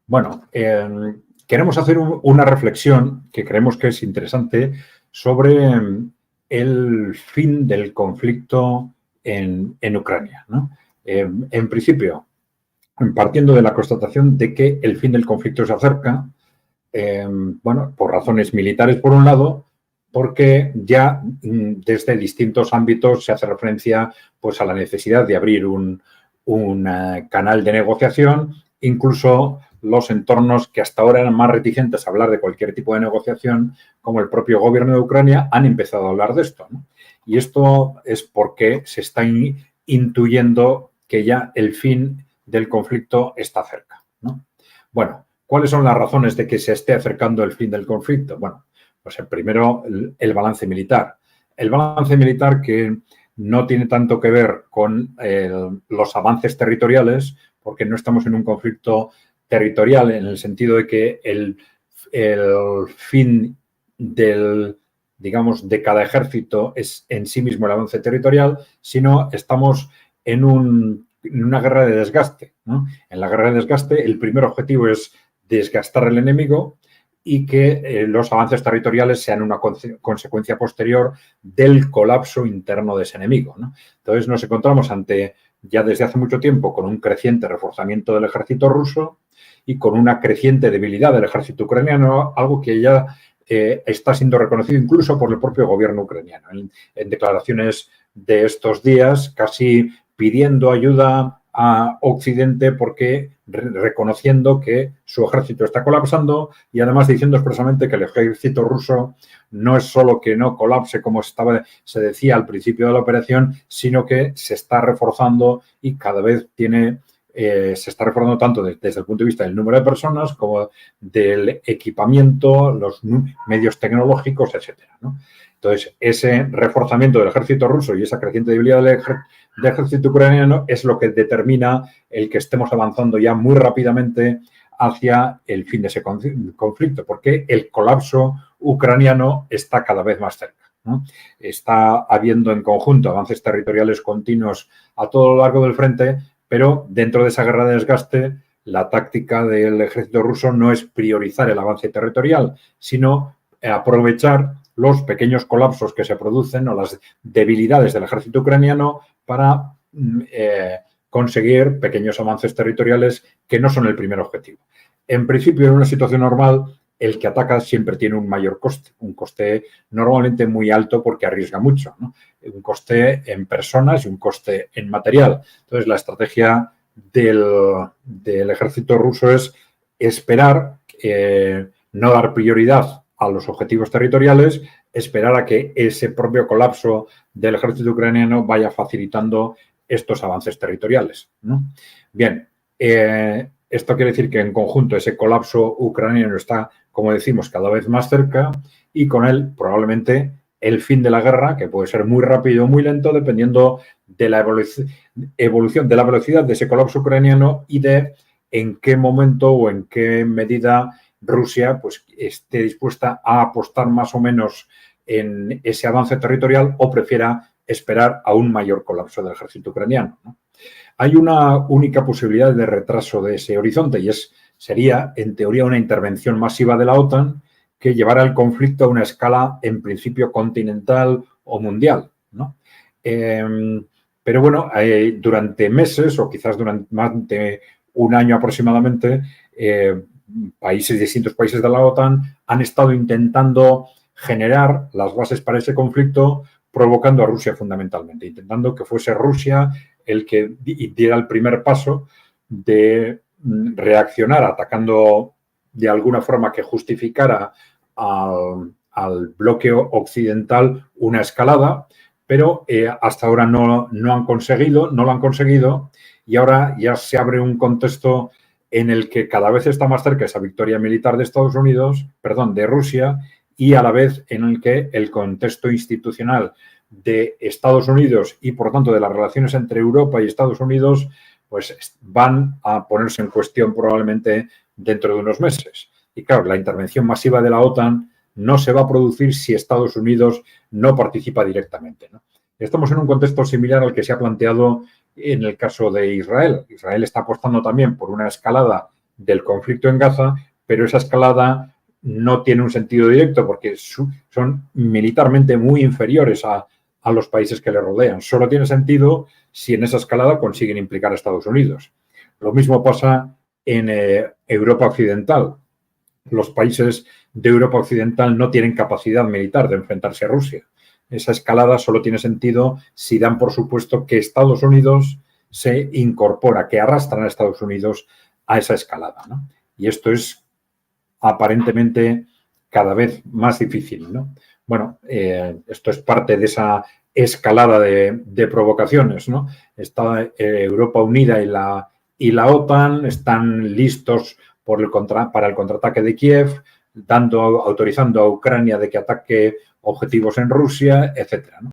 Bueno, queremos hacer una reflexión que creemos que es interesante sobre el fin del conflicto en Ucrania, ¿no? En principio, partiendo de la constatación de que el fin del conflicto se acerca, bueno, por razones militares por un lado, porque ya desde distintos ámbitos se hace referencia pues, a la necesidad de abrir un canal de negociación, incluso los entornos que hasta ahora eran más reticentes a hablar de cualquier tipo de negociación, como el propio gobierno de Ucrania, han empezado a hablar de esto, ¿no? Y esto es porque se está intuyendo que ya el fin del conflicto está cerca, ¿no? Bueno, ¿cuáles son las razones de que se esté acercando el fin del conflicto? Bueno, pues el primero, el balance militar. El balance militar que no tiene tanto que ver con los avances territoriales, porque no estamos en un conflicto territorial en el sentido de que el fin digamos, de cada ejército es en sí mismo el avance territorial, sino estamos en una guerra de desgaste, ¿no? En la guerra de desgaste, el primer objetivo es desgastar al enemigo y que los avances territoriales sean una consecuencia posterior del colapso interno de ese enemigo, ¿no? Entonces nos encontramos ya desde hace mucho tiempo con un creciente reforzamiento del ejército ruso y con una creciente debilidad del ejército ucraniano, algo que ya está siendo reconocido incluso por el propio gobierno ucraniano. En declaraciones de estos días, casi pidiendo ayuda a Occidente porque reconociendo que su ejército está colapsando y además diciendo expresamente que el ejército ruso no es solo que no colapse como se decía al principio de la operación, sino que se está reforzando y cada vez se está reforzando tanto desde el punto de vista del número de personas como del equipamiento, los medios tecnológicos, etcétera, ¿no? Entonces, ese reforzamiento del ejército ruso y esa creciente debilidad del ejército ucraniano es lo que determina el que estemos avanzando ya muy rápidamente hacia el fin de ese conflicto, porque el colapso ucraniano está cada vez más cerca, ¿no? Está habiendo en conjunto avances territoriales continuos a todo lo largo del frente, pero dentro de esa guerra de desgaste, la táctica del ejército ruso no es priorizar el avance territorial, sino aprovechar los pequeños colapsos que se producen o las debilidades del ejército ucraniano para conseguir pequeños avances territoriales que no son el primer objetivo. En principio, en una situación normal, el que ataca siempre tiene un mayor coste, un coste normalmente muy alto porque arriesga mucho, ¿no? Un coste en personas y un coste en material. Entonces, la estrategia del ejército ruso es esperar, no dar prioridad a los objetivos territoriales, esperar a que ese propio colapso del ejército ucraniano vaya facilitando estos avances territoriales, ¿no? Bien, esto quiere decir que en conjunto ese colapso ucraniano está, como decimos, cada vez más cerca y con él probablemente el fin de la guerra, que puede ser muy rápido o muy lento dependiendo de la evolución de la velocidad de ese colapso ucraniano y de en qué momento o en qué medida Rusia pues, esté dispuesta a apostar más o menos en ese avance territorial o prefiera esperar a un mayor colapso del ejército ucraniano, ¿no? Hay una única posibilidad de retraso de ese horizonte y sería, en teoría, una intervención masiva de la OTAN que llevara el conflicto a una escala, en principio, continental o mundial, ¿no? Pero bueno, durante meses o quizás durante más de un año aproximadamente, distintos países de la OTAN han estado intentando generar las bases para ese conflicto, provocando a Rusia fundamentalmente, intentando que fuese Rusia el que diera el primer paso de reaccionar atacando de alguna forma que justificara al bloque occidental una escalada, pero hasta ahora no lo han conseguido y ahora ya se abre un contexto en el que cada vez está más cerca esa victoria militar de Rusia, y a la vez en el que el contexto institucional de Estados Unidos y, por tanto, de las relaciones entre Europa y Estados Unidos, pues van a ponerse en cuestión probablemente dentro de unos meses. Y claro, la intervención masiva de la OTAN no se va a producir si Estados Unidos no participa directamente, ¿no? Estamos en un contexto similar al que se ha planteado en el caso de Israel. Israel está apostando también por una escalada del conflicto en Gaza, pero esa escalada no tiene un sentido directo porque son militarmente muy inferiores a los países que le rodean. Solo tiene sentido si en esa escalada consiguen implicar a Estados Unidos. Lo mismo pasa en Europa Occidental. Los países de Europa Occidental no tienen capacidad militar de enfrentarse a Rusia. Esa escalada solo tiene sentido si dan por supuesto que Estados Unidos se incorpora, que arrastran a Estados Unidos a esa escalada, ¿no? Y esto es aparentemente cada vez más difícil, ¿no? Bueno, esto es parte de esa escalada de provocaciones, ¿no? Está Europa Unida y la OTAN están listos para el contraataque de Kiev, autorizando a Ucrania de que ataque objetivos en Rusia, etcétera, ¿no?